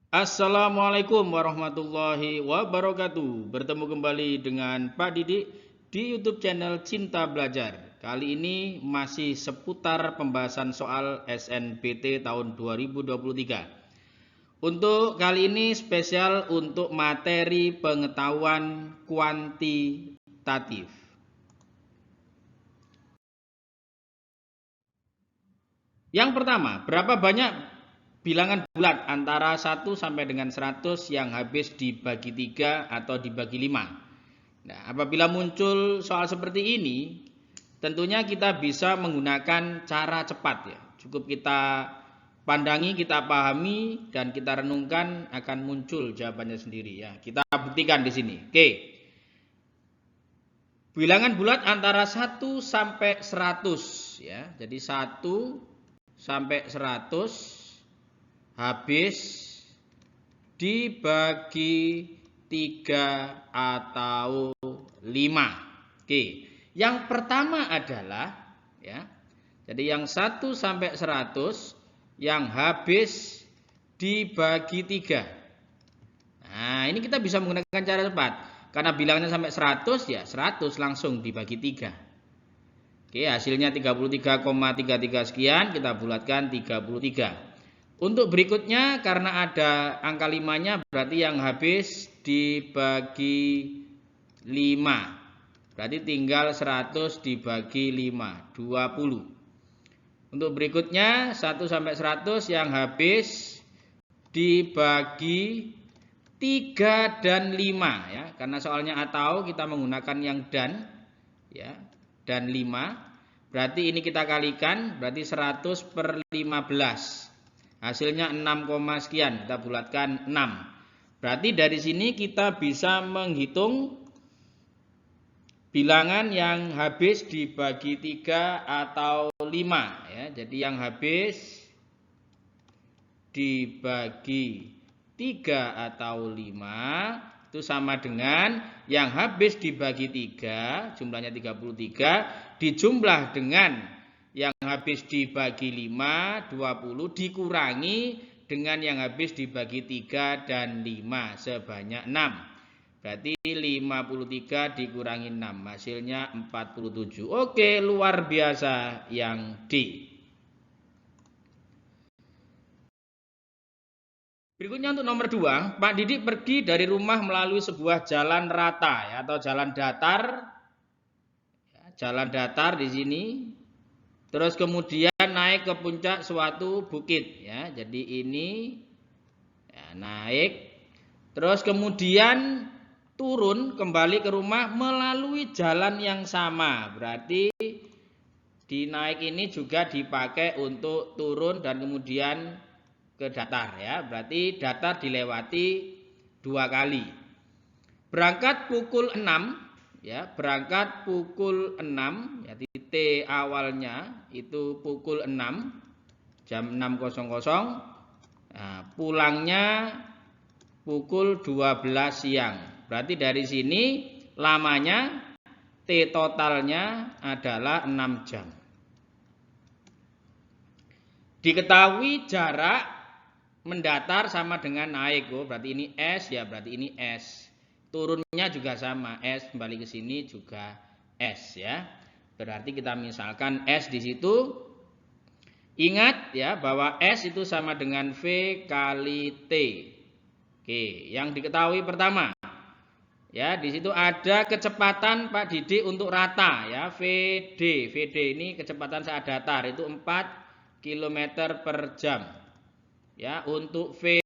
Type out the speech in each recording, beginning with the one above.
Assalamualaikum warahmatullahi wabarakatuh. Bertemu kembali dengan Pak Didik di YouTube channel Cinta Belajar. Kali ini masih seputar pembahasan soal SNBT tahun 2023. Untuk kali ini spesial untuk materi pengetahuan kuantitatif. Yang pertama, berapa banyak bilangan bulat antara 1 sampai dengan 100 yang habis dibagi 3 atau dibagi 5? Nah, apabila muncul soal seperti ini, tentunya kita bisa menggunakan cara cepat ya. Cukup kita pandangi, kita pahami, dan kita renungkan akan muncul jawabannya sendiri ya. Kita buktikan di sini. Oke. Bilangan bulat antara 1 sampai 100 ya. Jadi 1 sampai 100 habis dibagi 3 atau 5. Oke. Yang pertama adalah ya. Jadi yang 1 sampai 100 yang habis dibagi 3. Nah, ini kita bisa menggunakan cara cepat. Karena bilangannya sampai 100 ya 100 langsung dibagi 3. Oke, hasilnya 33,33 sekian, kita bulatkan 33. Untuk berikutnya karena ada angka 5-nya berarti yang habis dibagi 5. Berarti tinggal 100 dibagi 5, 20. Untuk berikutnya 1 sampai 100 yang habis dibagi 3 dan 5 ya. Karena soalnya atau kita menggunakan yang dan ya. Dan 5, berarti ini kita kalikan, berarti 100 per 15, hasilnya 6, sekian, kita bulatkan 6. Berarti dari sini kita bisa menghitung bilangan yang habis dibagi 3 atau 5 ya. Jadi yang habis dibagi 3 atau 5 itu sama dengan yang habis dibagi 3, jumlahnya 33, dijumlah dengan yang habis dibagi 5, 20, dikurangi dengan yang habis dibagi 3 dan 5, sebanyak 6. Berarti 53 dikurangi 6, hasilnya 47. Oke, luar biasa yang D. Berikutnya untuk nomor 2, Pak Didik pergi dari rumah melalui sebuah jalan rata ya, atau jalan datar. Jalan datar di sini. Terus kemudian naik ke puncak suatu bukit ya. Jadi ini ya, naik. Terus kemudian turun kembali ke rumah melalui jalan yang sama. Berarti di naik ini juga dipakai untuk turun dan kemudian ke datar ya. Berarti datar dilewati 2 kali. Berangkat pukul 6 ya, berangkat pukul 6 ya, T awalnya itu pukul 6 jam 6.00. Nah, pulangnya pukul 12 siang. Berarti dari sini lamanya T totalnya adalah 6 jam. Diketahui jarak mendatar sama dengan naik. Oh, berarti ini S ya, berarti ini S. Turunnya juga sama, S kembali ke sini juga S ya. Berarti kita misalkan S di situ. Ingat ya bahwa S itu sama dengan V kali T. Oke, yang diketahui pertama ya, di situ ada kecepatan Pak Didik untuk rata ya, VD. VD ini kecepatan saat datar itu 4 km per jam. Ya, untuk V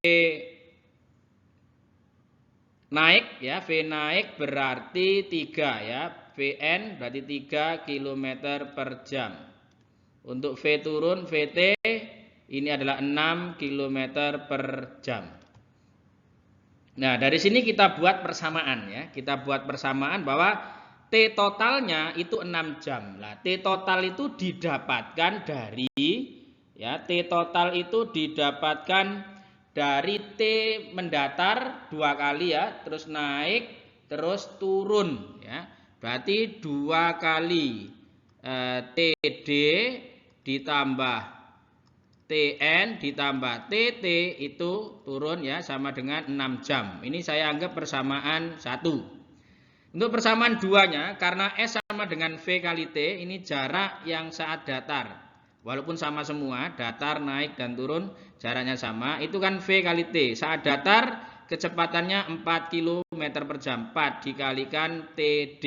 naik ya, V naik berarti 3 ya. Vn berarti 3 km per jam. Untuk V turun, Vt ini adalah 6 km per jam. Nah, dari sini kita buat persamaan ya. Kita buat persamaan bahwa T totalnya itu 6 jam. Nah, T total itu didapatkan dari ya, T total itu didapatkan dari T mendatar 2 kali ya, terus naik, terus turun ya. Berarti 2 kali TD ditambah TN ditambah TT itu turun ya sama dengan 6 jam. Ini saya anggap persamaan 1. Untuk persamaan 2-nya, karena S sama dengan V kali T, ini jarak yang saat datar. Walaupun sama semua, datar, naik, dan turun, jaraknya sama. Itu kan V kali T. Saat datar, kecepatannya 4 km per jam. 4 dikalikan TD.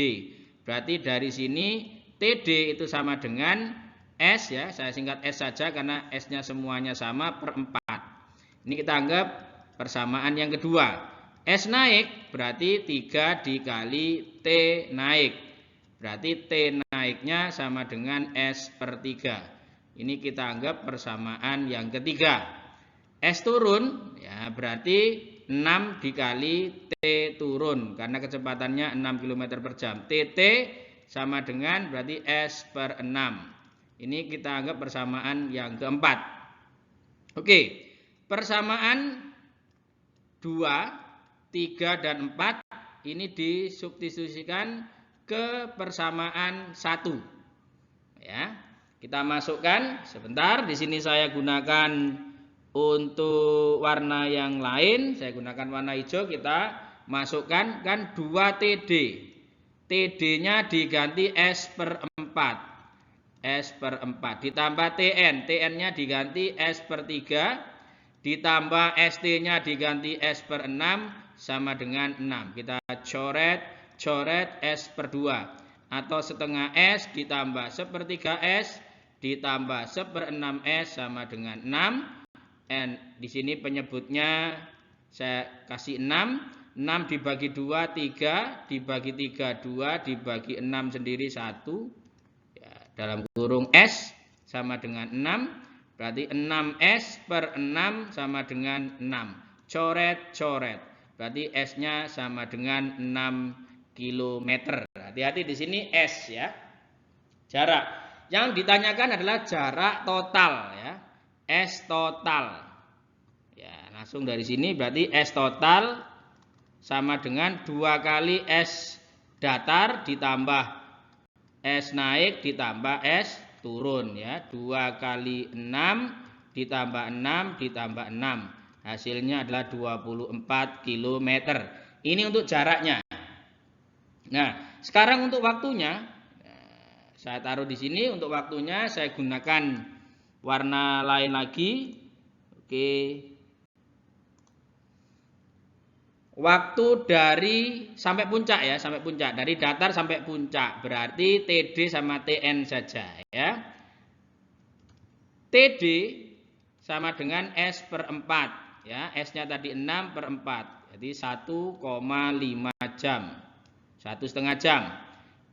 Berarti dari sini, TD itu sama dengan S ya. Saya singkat S saja karena S-nya semuanya sama per 4. Ini kita anggap persamaan yang kedua. S naik berarti 3 dikali T naik. Berarti T naiknya sama dengan S per 3. Ini kita anggap persamaan yang ketiga. S turun ya berarti 6 dikali T turun. Karena kecepatannya 6 km per jam. TT sama dengan berarti S per 6. Ini kita anggap persamaan yang keempat. Oke, persamaan 2, 3, dan 4 ini disubstitusikan ke persamaan 1. Ya, kita masukkan sebentar. Di sini saya gunakan untuk warna yang lain. Saya gunakan warna hijau. Kita masukkan kan 2 TD. TD-nya diganti S per 4. S per 4 ditambah TN. TN-nya diganti S per 3. Ditambah ST-nya diganti S per 6 sama dengan 6. Kita coret S per 2. Atau setengah S ditambah sepertiga S ditambah seper 6S sama dengan 6. And di sini penyebutnya saya kasih 6. 6 dibagi 2, 3. Dibagi 3, 2. Dibagi 6 sendiri 1. Dalam kurung S sama dengan 6. Berarti 6S per 6 sama dengan 6. Coret. Berarti S-nya sama dengan 6 km. Hati-hati di sini S ya. Jarak. Yang ditanyakan adalah jarak total ya. S total. Ya, langsung dari sini berarti S total sama dengan 2 kali S datar ditambah S naik ditambah S turun ya. 2 kali 6 ditambah 6 ditambah 6. Hasilnya adalah 24 km. Ini untuk jaraknya. Nah, sekarang untuk waktunya saya taruh di sini. Untuk waktunya saya gunakan warna lain lagi. Oke. Waktu dari sampai puncak ya, sampai puncak. Dari datar sampai puncak. Berarti TD sama TN saja ya. TD sama dengan S per 4 ya. S-nya tadi 6 per 4. Jadi 1,5 jam. 1,5 jam.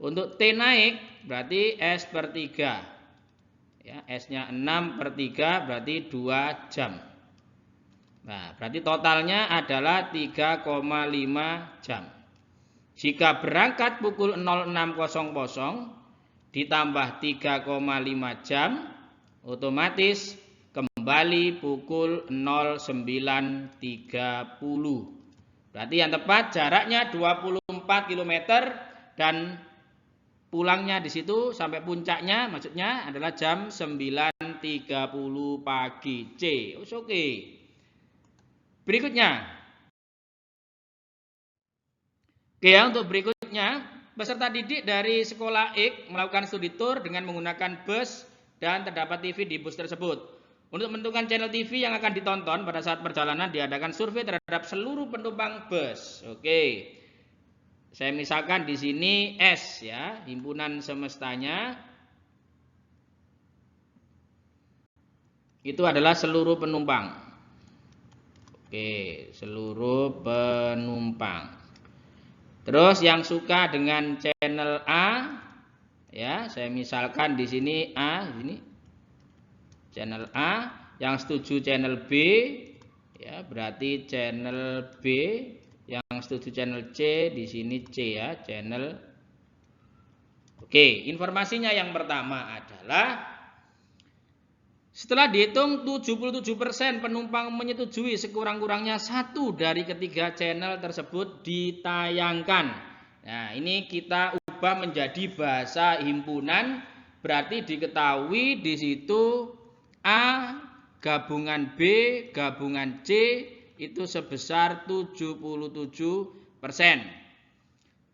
Untuk T naik berarti S per 3. Ya, S-nya 6 per 3 berarti 2 jam. Nah, berarti totalnya adalah 3,5 jam. Jika berangkat pukul 06.00 ditambah 3,5 jam, otomatis kembali pukul 09.30. Berarti yang tepat jaraknya 24 km dan pulangnya di situ sampai puncaknya maksudnya adalah jam 9.30 pagi. C. Oke. Berikutnya. Oke ya, untuk berikutnya peserta didik dari sekolah X melakukan studi tour dengan menggunakan bus dan terdapat TV di bus tersebut. Untuk menentukan channel TV yang akan ditonton pada saat perjalanan diadakan survei terhadap seluruh penumpang bus. Oke. Saya misalkan di sini S ya, himpunan semestanya. Itu adalah seluruh penumpang. Oke, seluruh penumpang. Terus yang suka dengan channel A ya, saya misalkan di sini A, di sini channel A, yang setuju channel B ya, berarti channel B. Yang setuju channel C di sini C ya, channel. Oke, informasinya yang pertama adalah setelah dihitung 77% penumpang menyetujui sekurang-kurangnya satu dari ketiga channel tersebut ditayangkan. Nah, ini kita ubah menjadi bahasa himpunan, berarti diketahui di situ A gabungan B, gabungan C itu sebesar 77%.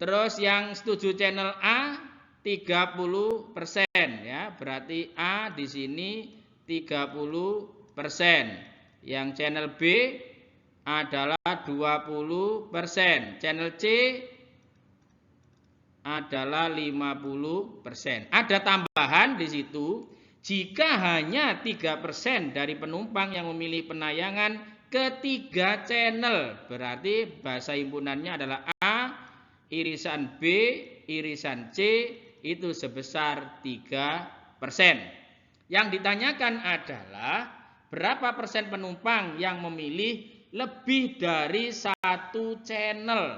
Terus yang setuju channel A 30% ya, berarti A di sini 30%. Yang channel B adalah 20%. Channel C adalah 50%. Ada tambahan di situ, jika hanya 3% dari penumpang yang memilih penayangan ketiga channel, berarti bahasa himpunannya adalah A, irisan B, irisan C itu sebesar 3%. Yang ditanyakan adalah berapa persen penumpang yang memilih lebih dari satu channel.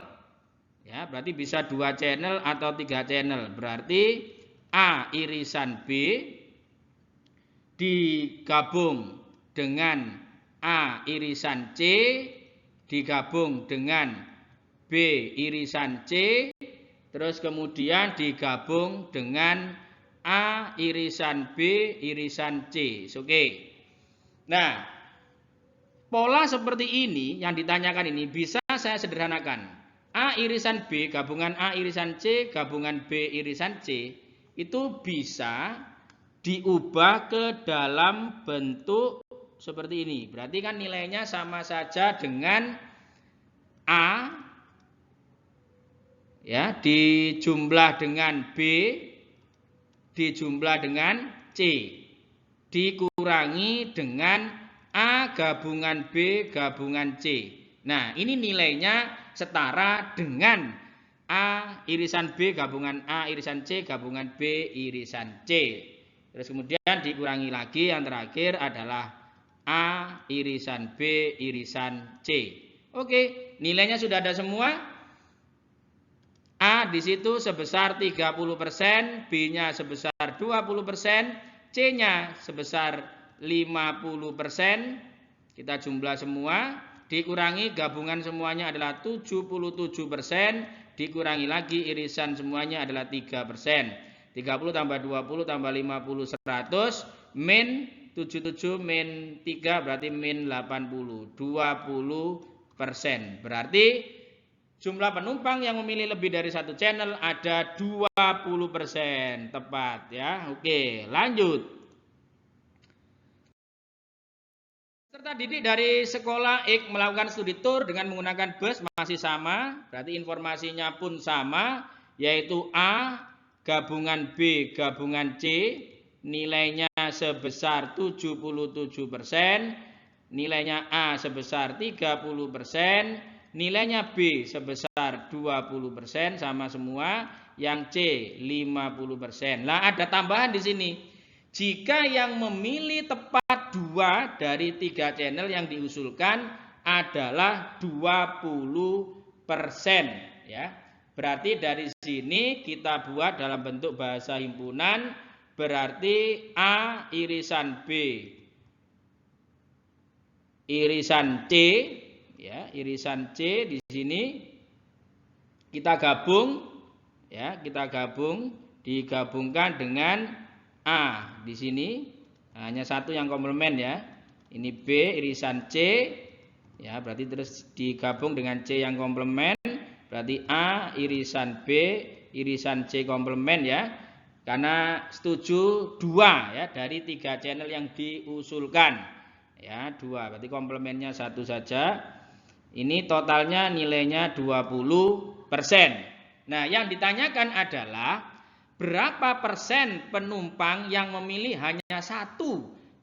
Ya, berarti bisa 2 channel atau 3 channel. Berarti A irisan B digabung dengan A irisan C digabung dengan B irisan C, terus kemudian digabung dengan A irisan B irisan C. Oke. Nah, pola seperti ini yang ditanyakan ini bisa saya sederhanakan. A irisan B gabungan A irisan C gabungan B irisan C itu bisa diubah ke dalam bentuk seperti ini. Berarti kan nilainya sama saja dengan A ya dijumlah dengan B dijumlah dengan C dikurangi dengan A gabungan B gabungan C. Nah, ini nilainya setara dengan A irisan B gabungan A irisan C gabungan B irisan C. Terus kemudian dikurangi lagi, yang terakhir adalah A irisan B irisan C. Oke, nilainya sudah ada semua. A di situ sebesar 30%, B-nya sebesar 20%, C-nya sebesar 50%. Kita jumlah semua, dikurangi gabungan semuanya adalah 77%, dikurangi lagi irisan semuanya adalah 3%. 30 tambah 20 tambah 50 100, min 77 min 3 berarti min 80, 20%. Berarti jumlah penumpang yang memilih lebih dari satu channel ada 20%, tepat ya. Oke, lanjut. Peserta didik dari sekolah X melakukan studi tour dengan menggunakan bus masih sama, berarti informasinya pun sama, yaitu A gabungan B gabungan C, nilainya sebesar 77%, nilainya A sebesar 30%, nilainya B sebesar 20%, sama semua, yang C 50%. Nah, ada tambahan di sini. Jika yang memilih tepat 2 dari 3 channel yang diusulkan adalah 20%, ya. Berarti dari sini kita buat dalam bentuk bahasa himpunan, berarti A irisan B irisan C, ya, irisan C di sini kita gabung, ya, kita gabung, digabungkan dengan A di sini hanya satu yang komplement ya. Ini B irisan C, ya, berarti terus digabung dengan C yang komplement, berarti A irisan B irisan C komplement ya. Karena setuju 2 ya dari 3 channel yang diusulkan. Ya, 2, berarti komplementnya 1 saja. Ini totalnya nilainya 20%. Nah, yang ditanyakan adalah berapa persen penumpang yang memilih hanya 1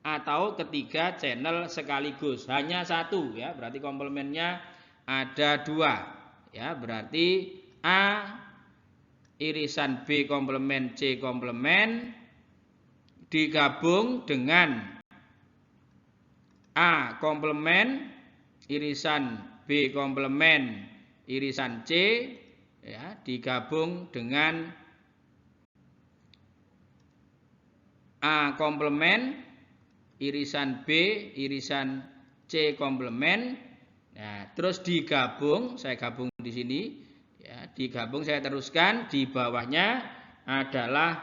atau ketiga channel sekaligus. Hanya 1 ya, berarti komplementnya ada 2. Ya, berarti A irisan B komplement C komplement digabung dengan A komplement irisan B komplement irisan C, ya, digabung dengan A komplement irisan B irisan C komplement. Nah, terus digabung, saya gabung di sini, ya, digabung saya teruskan, di bawahnya adalah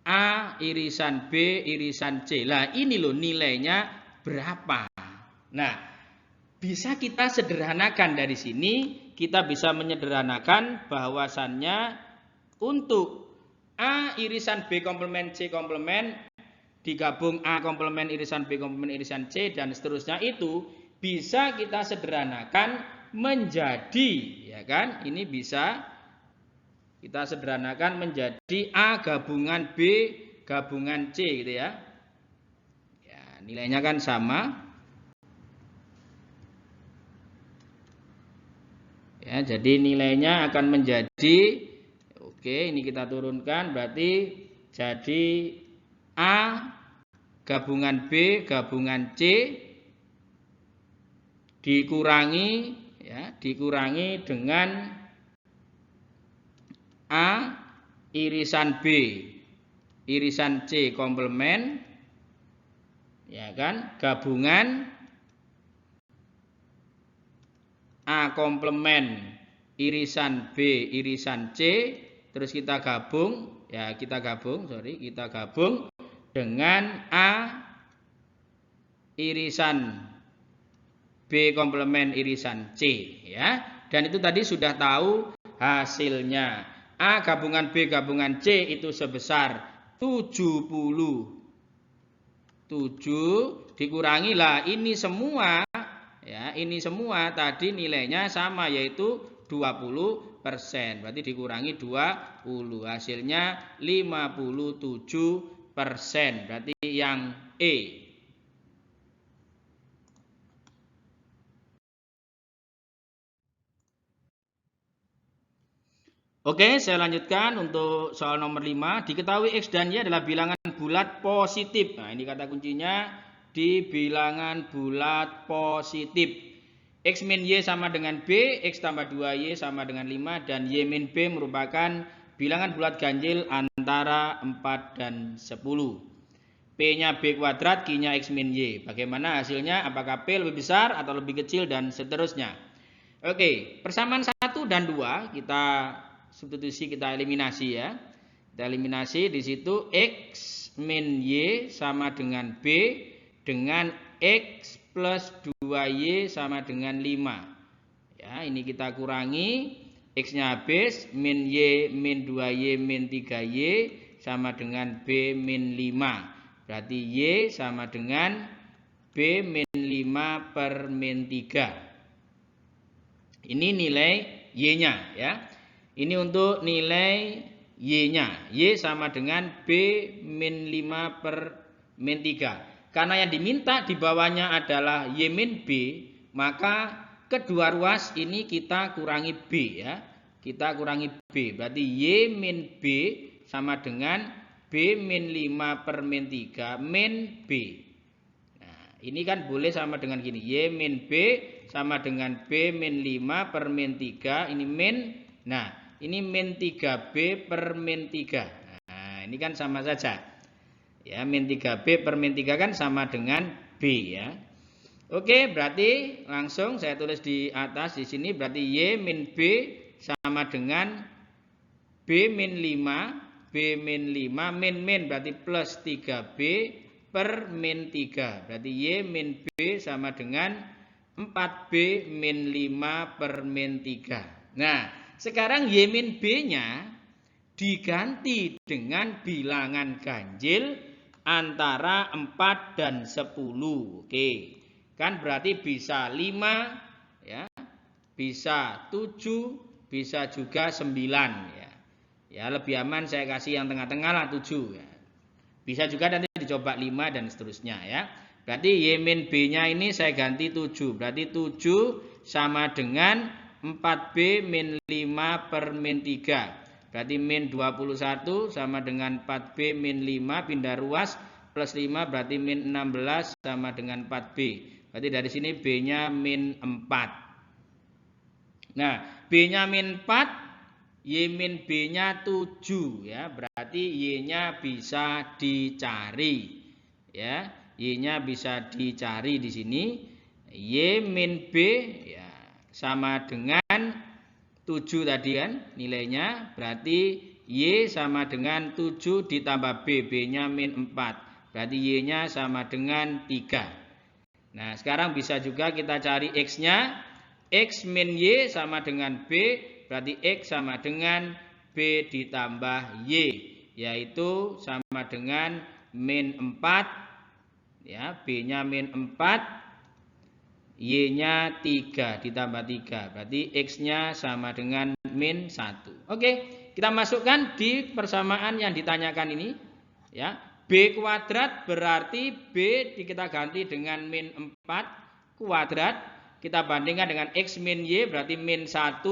A irisan B irisan C. Lah ini loh nilainya berapa. Nah, bisa kita sederhanakan dari sini, kita bisa menyederhanakan bahwasannya untuk A irisan B komplement C komplement digabung A komplement irisan B komplement irisan C dan seterusnya itu bisa kita sederhanakan menjadi, ya kan? Ini bisa kita sederhanakan menjadi A gabungan B gabungan C gitu ya. Ya, nilainya kan sama. Ya, jadi nilainya akan menjadi, oke, ini kita turunkan, berarti jadi A gabungan B gabungan C dikurangi dengan A irisan B irisan C komplement, ya kan, gabungan A komplement irisan B irisan C, terus kita gabung dengan A irisan B komplement irisan C, ya. Dan itu tadi sudah tahu hasilnya. A gabungan B gabungan C itu sebesar 70. 7 dikurangi lah ini semua. Ya, ini semua tadi nilainya sama yaitu 20%. Berarti dikurangi 20. Hasilnya 57%. Berarti yang E. Oke, saya lanjutkan untuk soal nomor 5. Diketahui X dan Y adalah bilangan bulat positif. Nah, ini kata kuncinya di bilangan bulat positif. X min Y sama dengan B, X tambah 2Y sama dengan 5, dan Y min B merupakan bilangan bulat ganjil antara 4 dan 10. P-nya B kuadrat, Q-nya X min Y. Bagaimana hasilnya? Apakah P lebih besar atau lebih kecil dan seterusnya. Oke, persamaan 1 dan 2 kita substitusi, kita eliminasi ya. Kita eliminasi di situ X min Y sama dengan B dengan X plus 2Y sama dengan 5. Ya, ini kita kurangi, X-nya habis, min Y min 2Y min 3Y sama dengan B min 5. Berarti Y sama dengan B min 5 per min 3. Ini nilai Y-nya ya. Ini untuk nilai Y-nya. Y sama dengan B min 5 per min 3. Karena yang diminta di bawahnya adalah Y min B, maka kedua ruas ini kita kurangi B ya. Kita kurangi B. Berarti Y min B sama dengan B min 5 per min 3 min B. Nah, ini kan boleh sama dengan gini. Y min B sama dengan B min 5 per min 3. Ini min. Nah, ini min 3B per min 3. Nah, ini kan sama saja. Ya, min 3B per min 3 kan sama dengan B ya. Oke, berarti langsung saya tulis di atas di sini, berarti Y min B sama dengan B min 5, B min 5 min berarti plus 3B per min 3. Berarti Y min B sama dengan 4B min 5 per min 3. Nah, sekarang Y min B-nya diganti dengan bilangan ganjil antara 4 dan 10. Oke. Kan berarti bisa 5 ya. Bisa 7, bisa juga 9 ya. Ya, lebih aman saya kasih yang tengah-tengah lah 7 ya. Bisa juga nanti dicoba 5 dan seterusnya ya. Berarti Y min B-nya ini saya ganti 7. Berarti 7 sama dengan 4B min 5 per min 3. Berarti min 21 sama dengan 4B min 5, pindah ruas, plus 5 berarti min 16 sama dengan 4B. Berarti dari sini B-nya min 4. Nah, B-nya min 4, Y min B-nya 7 ya. Berarti Y-nya bisa dicari. Ya, Y-nya bisa dicari di sini. Y min B ya sama dengan 7 tadi kan nilainya, berarti Y sama dengan 7 ditambah B, B-nya min 4. Berarti Y-nya sama dengan 3. Nah, sekarang bisa juga kita cari X-nya. X min Y sama dengan B, berarti X sama dengan B ditambah Y, yaitu sama dengan min 4, ya, B-nya min 4, Y-nya 3 ditambah 3, berarti X-nya sama dengan min 1. Oke, kita masukkan di persamaan yang ditanyakan ini, ya. B kuadrat berarti B kita ganti dengan min 4 kuadrat. Kita bandingkan dengan X min Y berarti min 1.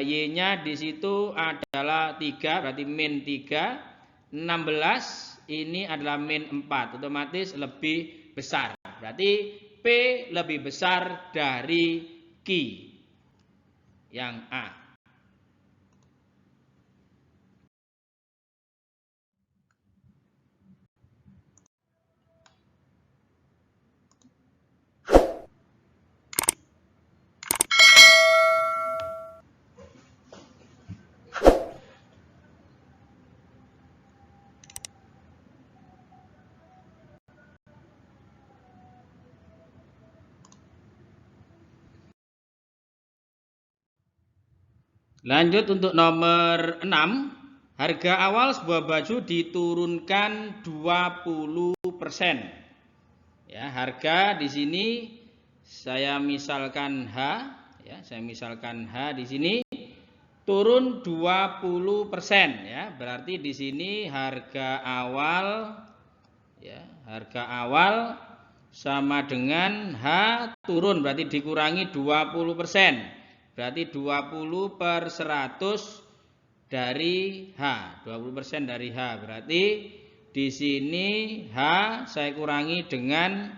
Y-nya di situ adalah 3 berarti min 3. 16 ini adalah min 4. Otomatis lebih besar. Berarti P lebih besar dari Q yang A. Lanjut untuk nomor 6. Harga awal sebuah baju diturunkan 20%. Ya, harga di sini saya misalkan H, ya, saya misalkan H di sini turun 20%, ya. Berarti di sini harga awal, ya, harga awal sama dengan H turun berarti dikurangi 20%. Berarti 20 per 100 dari H. 20% dari H. Berarti di sini H saya kurangi dengan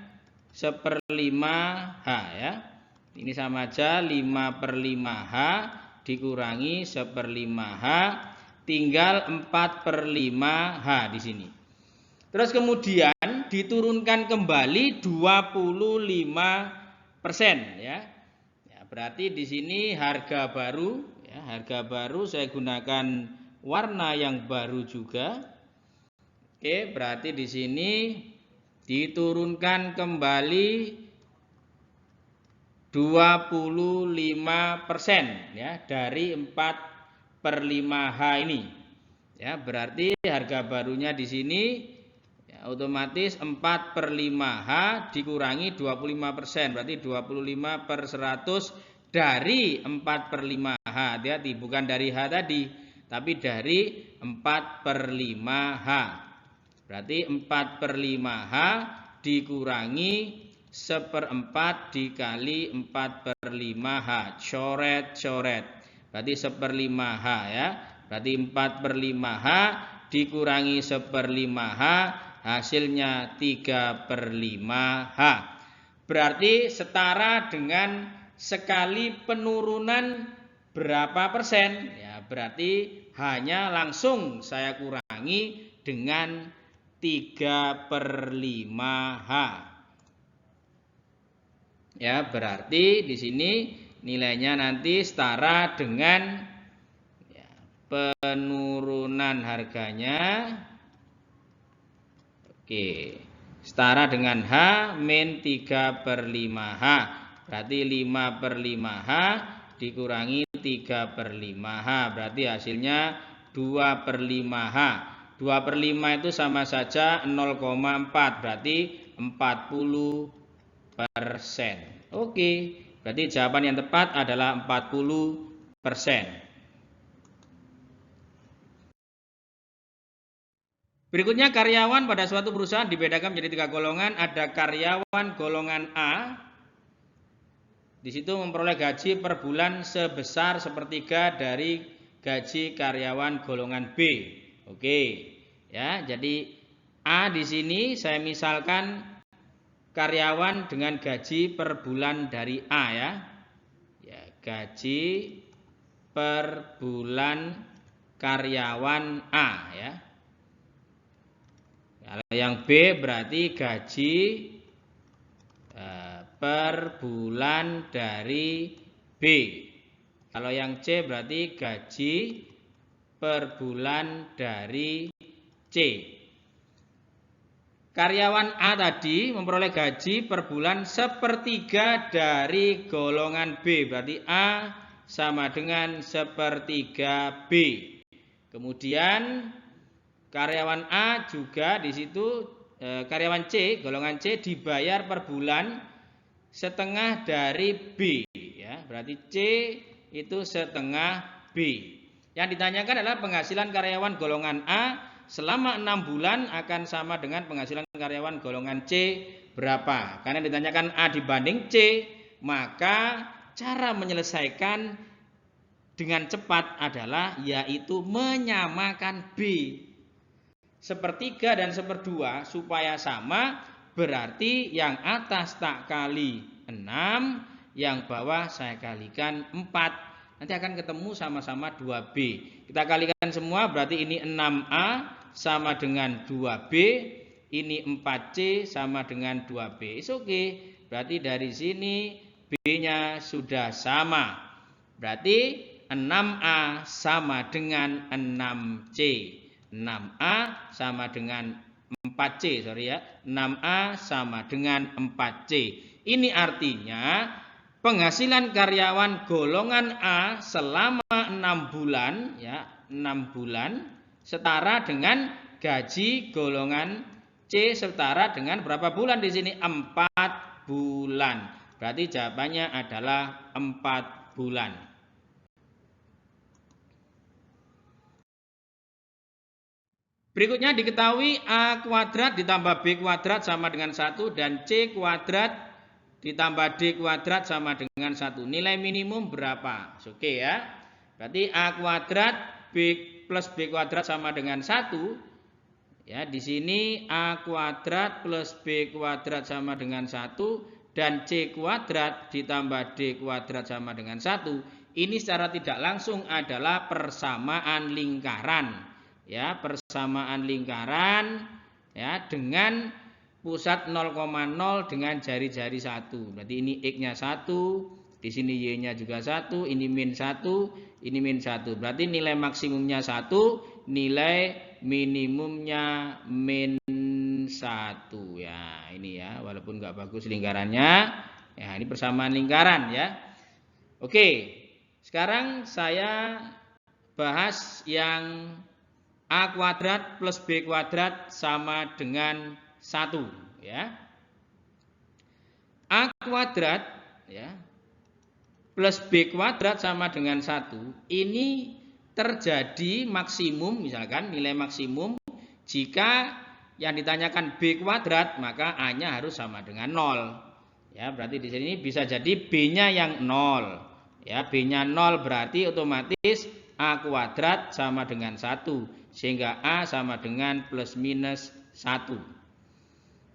1/5 H, ya. Ini sama aja 5/5 H dikurangi 1/5 H, tinggal 4/5 H di sini. Terus kemudian diturunkan kembali 25%, ya. Berarti di sini harga baru, ya, harga baru saya gunakan warna yang baru juga. Oke, berarti di sini diturunkan kembali 25%, ya, dari 4/5 H ini. Ya, berarti harga barunya di sini otomatis 4/5 H dikurangi 25%, berarti 25 per 100 dari 4/5 H. Hati-hati, bukan dari H tadi, tapi dari 4/5 H. Berarti 4/5 H dikurangi 1/4 dikali 4/5 H. Coret-coret. Berarti 1/5 H, ya. Berarti 4/5 H dikurangi 1/5 H, hasilnya 3/5 H. Berarti setara dengan sekali penurunan berapa persen? Ya, berarti hanya langsung saya kurangi dengan 3/5 H. Ya, berarti di sini nilainya nanti setara dengan, ya, penurunan harganya. Oke, setara dengan H min 3/5 H. Berarti 5/5 H dikurangi 3/5 H. Berarti hasilnya 2/5 H. 2/5 itu sama saja 0,4. Berarti 40%. Oke, berarti jawaban yang tepat adalah 40%. Berikutnya, karyawan pada suatu perusahaan dibedakan menjadi 3 golongan. Ada karyawan golongan A, di situ memperoleh gaji per bulan sebesar 1/3 dari gaji karyawan golongan B. Oke, ya. Jadi A di sini saya misalkan karyawan dengan gaji per bulan dari A, ya. Ya, gaji per bulan karyawan A, ya. Kalau yang B berarti gaji per bulan dari B. Kalau yang C berarti gaji per bulan dari C. Karyawan A tadi memperoleh gaji per bulan 1/3 dari golongan B. Berarti A sama dengan 1/3 B. Kemudian karyawan A juga di situ karyawan C, golongan C dibayar per bulan setengah dari B. Ya, berarti C itu setengah B. Yang ditanyakan adalah penghasilan karyawan golongan A selama 6 bulan akan sama dengan penghasilan karyawan golongan C berapa? Karena ditanyakan A dibanding C, maka cara menyelesaikan dengan cepat adalah yaitu menyamakan B. 1/3 dan 1/2 supaya sama, berarti yang atas tak kali 6, yang bawah saya kalikan 4. Nanti akan ketemu sama-sama 2B. Kita kalikan semua, berarti ini 6A sama dengan 2B, ini 4C sama dengan 2B. Oke, berarti dari sini B-nya sudah sama. Berarti 6A sama dengan 6C. 6A sama dengan 4C, sorry ya. 6A sama dengan 4C. Ini artinya penghasilan karyawan golongan A selama 6 bulan, ya, 6 bulan setara dengan gaji golongan C setara dengan berapa bulan di sini? 4 bulan. Berarti jawabannya adalah 4 bulan. Berikutnya diketahui A kuadrat ditambah B kuadrat sama dengan 1 dan C kuadrat ditambah D kuadrat sama dengan 1. Nilai minimum berapa? Oke ya. Berarti A kuadrat plus B kuadrat sama dengan 1. Ya, di sini A kuadrat plus B kuadrat sama dengan 1 dan C kuadrat ditambah D kuadrat sama dengan 1. Ini secara tidak langsung adalah persamaan lingkaran. Ya, persamaan lingkaran ya dengan pusat 0,0 dengan jari-jari 1. Berarti ini X-nya 1, di sini Y-nya juga 1, ini min 1, ini min 1. Berarti nilai maksimumnya 1, nilai minimumnya min 1. Ya, ini ya, walaupun nggak bagus lingkarannya. Ya, ini persamaan lingkaran ya. Oke, sekarang saya bahas yang A kuadrat plus B kuadrat sama dengan 1 ya. A kuadrat ya plus B kuadrat sama dengan 1. Ini terjadi maksimum, misalkan nilai maksimum jika yang ditanyakan B kuadrat, maka A-nya harus sama dengan 0. Ya, berarti di sini bisa jadi B-nya yang 0. Ya, B-nya 0 berarti otomatis A kuadrat sama dengan 1. Sehingga A sama dengan plus minus 1.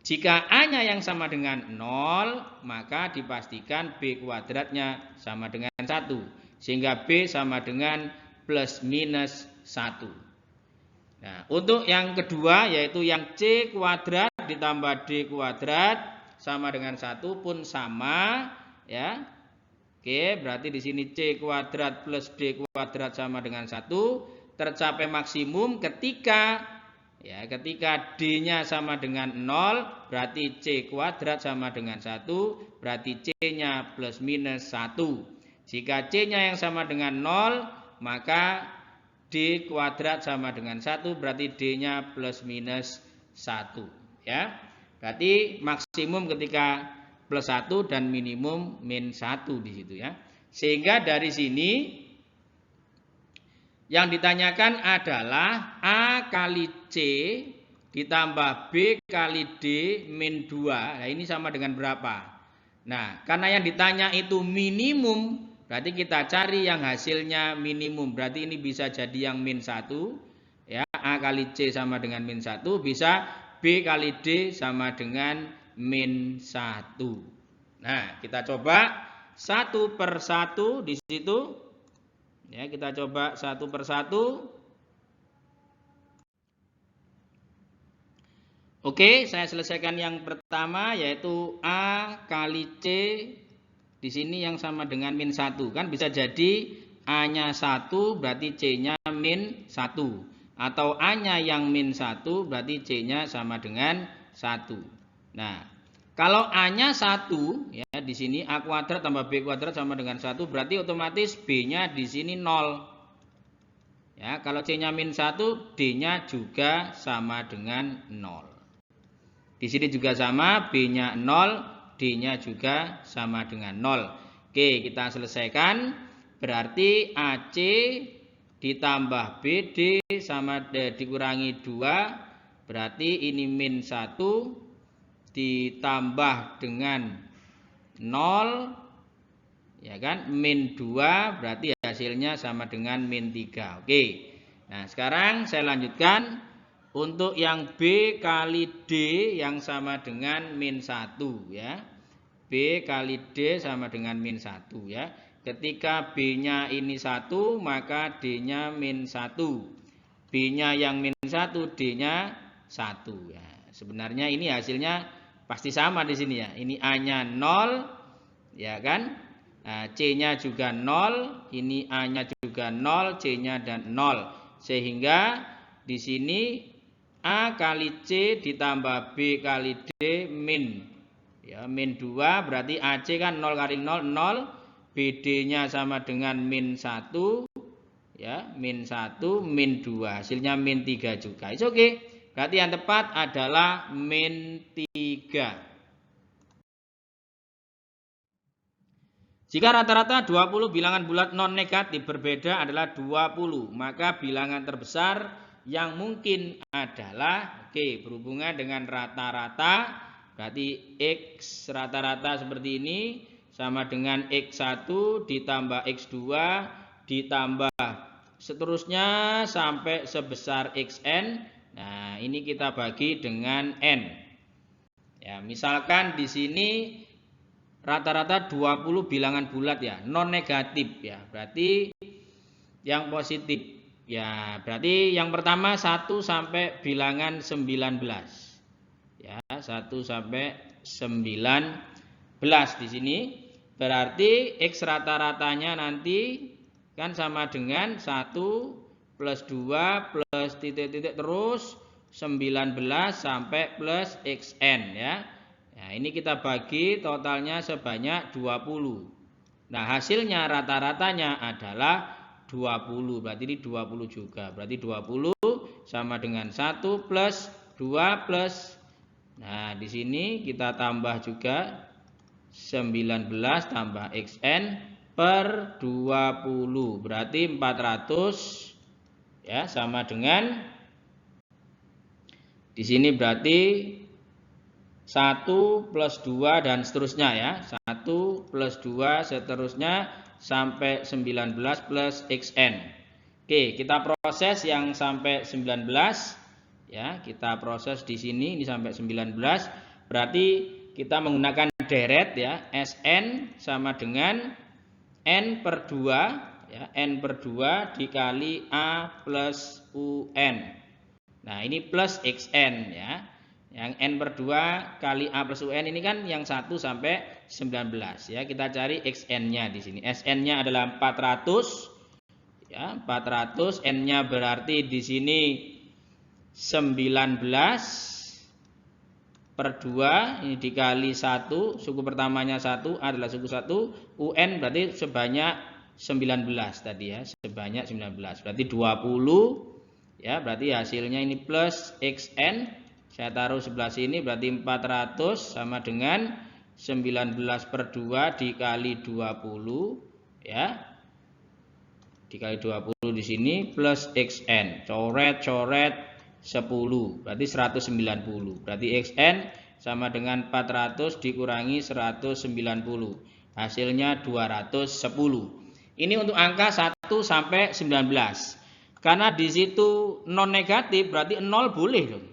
Jika A-nya yang sama dengan 0, maka dipastikan B kuadratnya sama dengan 1. Sehingga B sama dengan plus minus 1. Nah, untuk yang kedua yaitu yang C kuadrat ditambah D kuadrat sama dengan 1 pun sama ya. Oke, berarti di sini C kuadrat plus D kuadrat sama dengan 1. Tercapai maksimum ketika D-nya sama dengan 0, berarti C kuadrat sama dengan 1, berarti C-nya plus minus 1. Jika C-nya yang sama dengan 0, maka D kuadrat sama dengan 1, berarti D-nya plus minus 1. Ya, berarti maksimum ketika plus 1 dan minimum min 1 di situ ya. Sehingga dari sini yang ditanyakan adalah A kali C ditambah B kali D min 2. Nah, ini sama dengan berapa? Nah, karena yang ditanya itu minimum, berarti kita cari yang hasilnya minimum. Berarti ini bisa jadi yang min 1. Ya, A kali C sama dengan min 1. Bisa B kali D sama dengan min 1. Nah, kita coba satu per satu di situ. Ya, kita coba satu per satu. Oke, saya selesaikan yang pertama yaitu A kali C di sini yang sama dengan min 1. Kan bisa jadi A-nya 1 berarti C-nya min 1. Atau A-nya yang min 1 berarti C-nya sama dengan 1. Nah, kalau A-nya 1 ya di sini A kuadrat tambah B kuadrat sama dengan 1, berarti otomatis B-nya di sini 0. Ya, kalau C-nya min 1, D-nya juga sama dengan 0. Di sini juga sama, B-nya 0, D-nya juga sama dengan 0. Oke, kita selesaikan. Berarti AC ditambah BD sama dikurangi 2. Berarti ini min 1 ditambah dengan 0, ya kan, min 2 berarti hasilnya sama dengan min 3. Oke. Nah, sekarang saya lanjutkan untuk yang B kali D yang sama dengan min 1 ya. B kali D sama dengan min 1 ya. Ketika B-nya ini 1, maka D-nya min 1. B-nya yang min 1, D-nya 1 ya. Sebenarnya ini hasilnya pasti sama di sini ya. Ini A-nya 0, ya kan? Nah, C-nya juga 0, ini A-nya juga 0, C-nya dan 0. Sehingga di sini A kali C ditambah B kali D min, ya, min 2 berarti AC kan 0 kali 0 0, BD-nya sama dengan min 1, ya, min 1 min 2, hasilnya min 3 juga. It's okay. Berarti yang tepat adalah min 3. Jika rata-rata 20 bilangan bulat non negatif berbeda adalah 20, maka bilangan terbesar yang mungkin adalah, oke, berhubungan dengan rata-rata, berarti X rata-rata seperti ini sama dengan X1 ditambah X2 ditambah seterusnya sampai sebesar Xn. Nah, ini kita bagi dengan N. Ya, misalkan di sini rata-rata 20 bilangan bulat ya, non negatif ya. Berarti yang positif. Ya, berarti yang pertama 1 sampai bilangan 19. Ya, 1 sampai 19 di sini. Berarti X rata-ratanya nanti kan sama dengan 1 plus 2 plus titik-titik terus 19 sampai plus Xn ya. Nah, ini kita bagi totalnya sebanyak 20. Nah, hasilnya rata-ratanya adalah 20. Berarti ini 20 juga. Berarti 20 sama dengan 1 plus 2 plus. Nah, di sini kita tambah juga 19 tambah Xn per 20. Berarti 400 ya, sama dengan di sini berarti 1 plus 2 dan seterusnya ya. 1 plus 2 seterusnya sampai 19 plus Xn. Oke, kita proses yang sampai 19 ya. Kita proses di sini ini sampai 19. Berarti kita menggunakan deret ya. Sn sama dengan N per 2 ya. N per 2 dikali A plus UN. Nah, ini plus Xn ya. Yang N per 2 kali A plus UN ini kan yang 1 sampai 19 ya. Kita cari Xn-nya di sini. Sn-nya adalah 400 ya, 400. N-nya berarti di sini 19 per 2 ini dikali 1, suku pertamanya 1 adalah suku 1, UN berarti sebanyak 19 tadi ya, sebanyak 19. Berarti 20 ya, berarti hasilnya ini plus Xn. Saya taruh sebelah sini berarti 400 sama dengan 19 per 2 dikali 20 ya. Dikali 20 di sini plus Xn. Coret-coret 10 berarti 190. Berarti Xn sama dengan 400 dikurangi 190. Hasilnya 210. Ini untuk angka 1 sampai 19. Karena di situ non negatif berarti 0 boleh dong.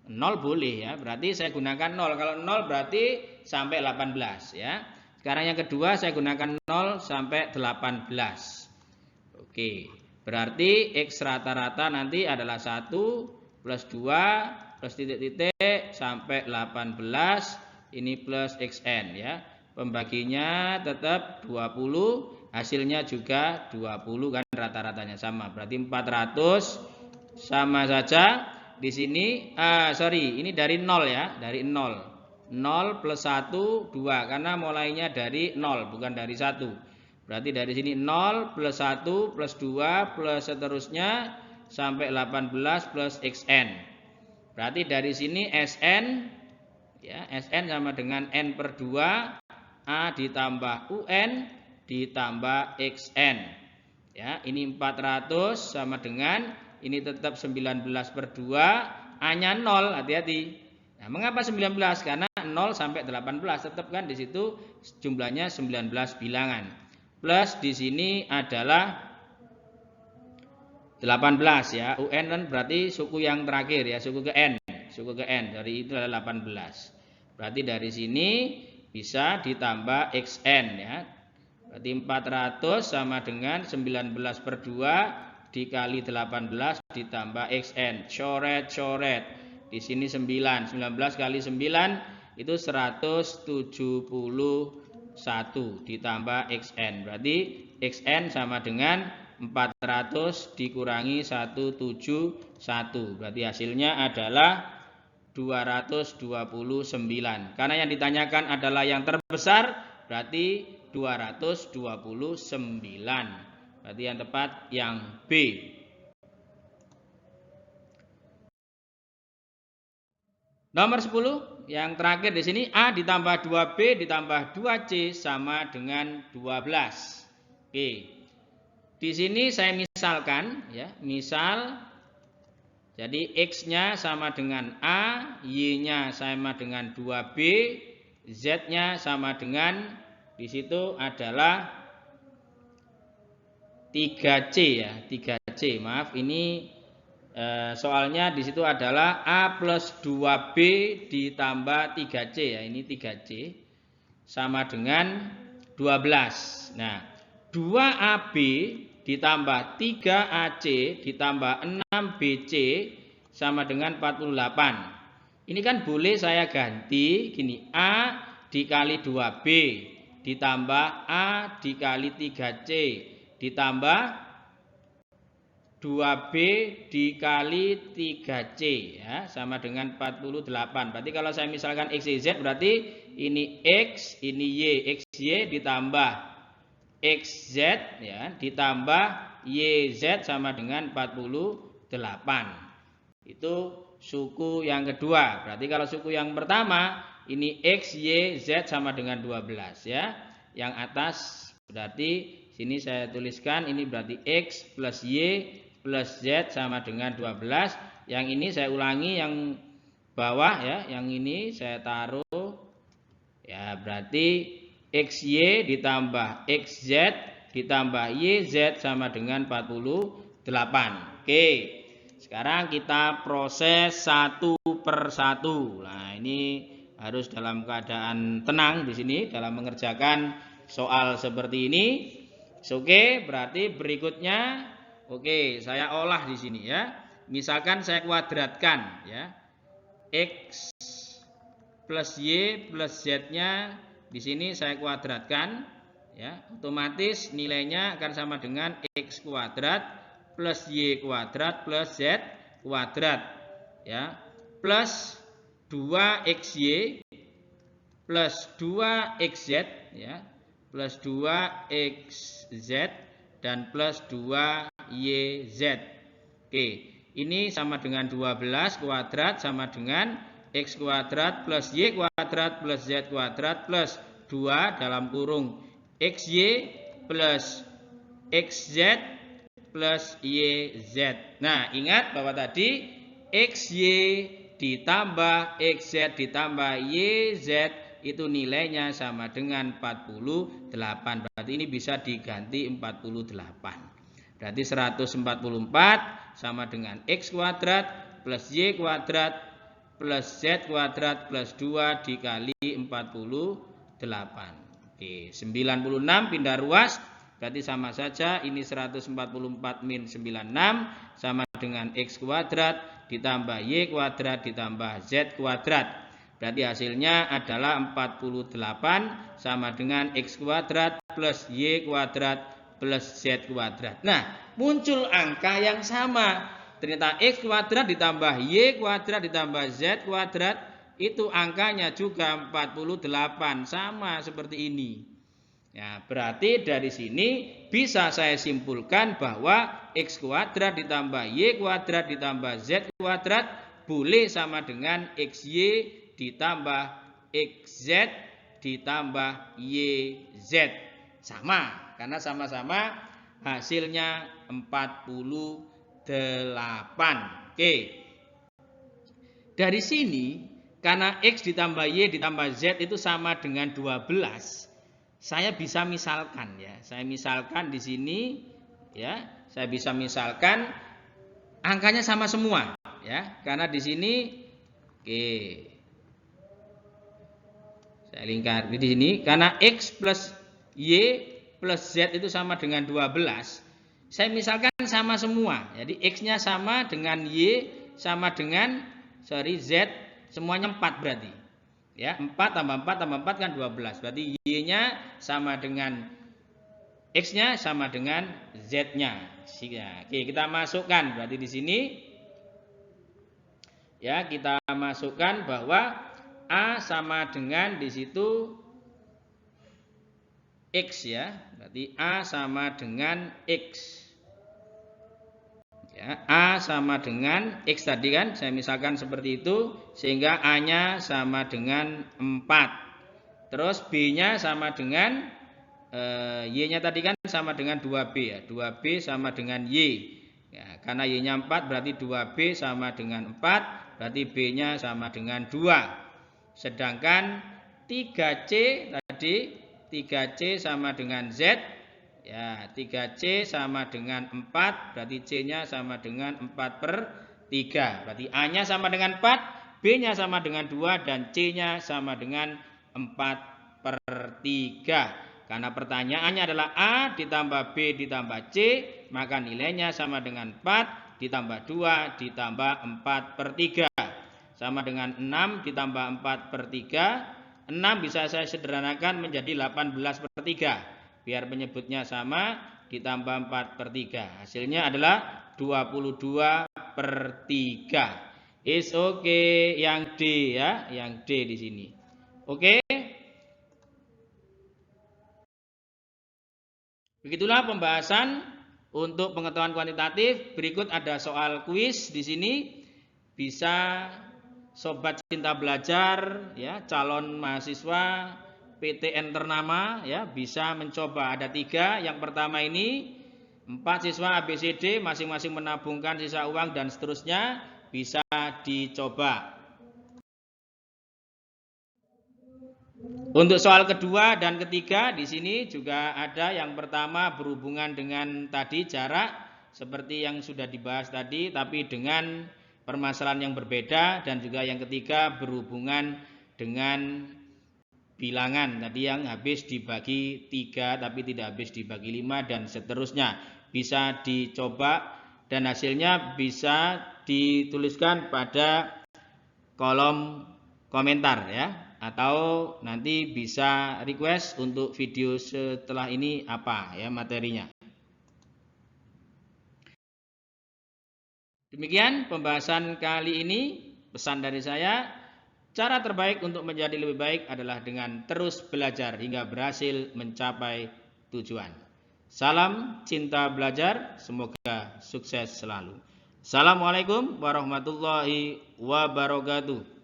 0 boleh ya, berarti saya gunakan 0. Kalau 0 berarti sampai 18 ya. Sekarang yang kedua saya gunakan 0 sampai 18. Oke, berarti X rata-rata nanti adalah 1 plus 2 plus titik-titik sampai 18. Ini plus Xn ya. Pembaginya tetap 20, hasilnya juga 20 kan, rata-ratanya sama. Berarti 400 sama saja di sini ini dari 0 ya, dari 0. 0 plus 1 2 karena mulainya dari 0 bukan dari 1. Berarti dari sini 0 plus 1 plus 2 plus seterusnya sampai 18 plus xn. Berarti dari sini Sn ya, Sn sama dengan n per 2 A ditambah UN ditambah xn. Ya, ini 400 sama dengan ini tetap 19 per 2, A-nya 0, hati-hati. Nah, mengapa 19? Karena 0 sampai 18 tetap kan di situ jumlahnya 19 bilangan. Plus di sini adalah 18 ya. UN kan berarti suku yang terakhir ya, suku ke N. Suku ke N dari itu adalah 18. Berarti dari sini bisa ditambah XN ya. Berarti 400 sama dengan 19 per 2 dikali 18 ditambah XN. Coret-coret. Di sini 9. 19 kali 9 itu 171 ditambah XN. Berarti XN sama dengan 400 dikurangi 171. Berarti hasilnya adalah 229. Karena yang ditanyakan adalah yang terbesar, berarti 229. Berarti yang tepat yang B. Nomor 10, yang terakhir di sini A ditambah 2B ditambah 2C sama dengan 12. Oke. Di sini saya misalkan ya, misal jadi X-nya sama dengan A, Y-nya sama dengan 2B, Z-nya sama dengan di situ adalah 3C ya, 3C. Maaf, ini soalnya di situ adalah A plus 2B ditambah 3C ya, ini 3C sama dengan 12. Nah, 2AB ditambah 3AC ditambah 6BC sama dengan 48. Ini kan boleh saya ganti gini, A dikali 2B ditambah A dikali 3C ditambah 2B dikali 3C ya, sama dengan 48. Berarti kalau saya misalkan X, Y, Z berarti ini X, ini Y, XY ditambah XZ ya, ditambah YZ sama dengan 48. Itu suku yang kedua. Berarti kalau suku yang pertama ini X, Y, Z sama dengan 12 ya. Yang atas berarti sini saya tuliskan ini berarti X plus Y plus Z sama dengan 12. Yang ini saya ulangi yang bawah ya, yang ini saya taruh ya, berarti XY ditambah XZ ditambah YZ sama dengan 48. Oke, sekarang kita proses satu per satu. Nah, ini harus dalam keadaan tenang di sini dalam mengerjakan soal seperti ini. Oke, berarti berikutnya oke, saya olah di sini ya. Misalkan saya kuadratkan ya. X plus Y plus Z-nya di sini saya kuadratkan ya, otomatis nilainya akan sama dengan X kuadrat plus Y kuadrat plus Z kuadrat ya, plus 2XY plus 2XZ ya, plus 2XZ dan plus 2YZ. Oke, ini sama dengan 12 kuadrat sama dengan X kuadrat plus Y kuadrat plus Z kuadrat plus 2 dalam kurung XY plus XZ plus YZ. Nah, ingat bahwa tadi XY ditambah XZ ditambah YZ itu nilainya sama dengan 48. Berarti ini bisa diganti 48. Berarti 144 sama dengan X kuadrat plus Y kuadrat plus Z kuadrat plus 2 dikali 48. Oke, 96 pindah ruas. Berarti sama saja ini 144 min 96 sama dengan X kuadrat ditambah Y kuadrat ditambah Z kuadrat. Berarti hasilnya adalah 48 sama dengan X kuadrat plus Y kuadrat plus Z kuadrat. Nah, muncul angka yang sama. ternyata X kuadrat ditambah Y kuadrat ditambah Z kuadrat itu angkanya juga 48, sama seperti ini. Ya, berarti dari sini bisa saya simpulkan bahwa X kuadrat ditambah Y kuadrat ditambah Z kuadrat boleh sama dengan XY ditambah XZ ditambah YZ. Sama, karena sama-sama hasilnya 48. Oke. Dari sini, karena X ditambah Y ditambah Z itu sama dengan 12, saya bisa misalkan ya. Saya misalkan di sini ya, saya bisa misalkan angkanya sama semua ya. Karena di sini oke. Saya lingkar di sini karena X plus Y plus Z itu sama dengan 12. Saya misalkan sama semua. Jadi X-nya sama dengan Y sama dengan Z semuanya 4 berarti. Ya, 4 tambah 4 tambah 4 kan 12. Berarti Y-nya sama dengan X-nya sama dengan Z-nya. Oke, kita masukkan berarti di sini ya, kita masukkan bahwa A sama dengan di situ X ya. Berarti A sama dengan X. Ya, A sama dengan X tadi kan, saya misalkan seperti itu, sehingga A-nya sama dengan 4. Terus B-nya sama dengan Y-nya tadi kan sama dengan 2B ya. 2B sama dengan Y. Ya, karena Y-nya 4 berarti 2B sama dengan 4, berarti B-nya sama dengan 2. Sedangkan 3C tadi, 3C sama dengan Z. Ya, 3C sama dengan 4, berarti C-nya sama dengan 4/3. Berarti A-nya sama dengan 4, B-nya sama dengan 2, dan C-nya sama dengan 4/3. Karena pertanyaannya adalah A ditambah B ditambah C, maka nilainya sama dengan 4 ditambah 2 ditambah 4/3. Sama dengan 6 ditambah 4/3. 6 bisa saya sederhanakan menjadi 18/3. Biar penyebutnya sama, ditambah 4/3. Hasilnya adalah 22/3. Is okay, yang D ya, yang D di sini. Oke. Begitulah pembahasan untuk pengetahuan kuantitatif. Berikut ada soal kuis di sini. Bisa sobat cinta belajar ya, calon mahasiswa PTN ternama ya, bisa mencoba. Ada 3. Yang pertama ini 4 siswa ABCD masing-masing menabungkan sisa uang dan seterusnya, bisa dicoba. Untuk soal kedua dan ketiga di sini juga ada. Yang pertama berhubungan dengan tadi jarak seperti yang sudah dibahas tadi, tapi dengan permasalahan yang berbeda. Dan juga yang ketiga berhubungan dengan bilangan tadi yang habis dibagi 3 tapi tidak habis dibagi 5 dan seterusnya. Bisa dicoba dan hasilnya bisa dituliskan pada kolom komentar ya, atau nanti bisa request untuk video setelah ini apa ya materinya. Demikian pembahasan kali ini. Pesan dari saya, cara terbaik untuk menjadi lebih baik adalah dengan terus belajar hingga berhasil mencapai tujuan. Salam cinta belajar, semoga sukses selalu. Assalamualaikum warahmatullahi wabarakatuh.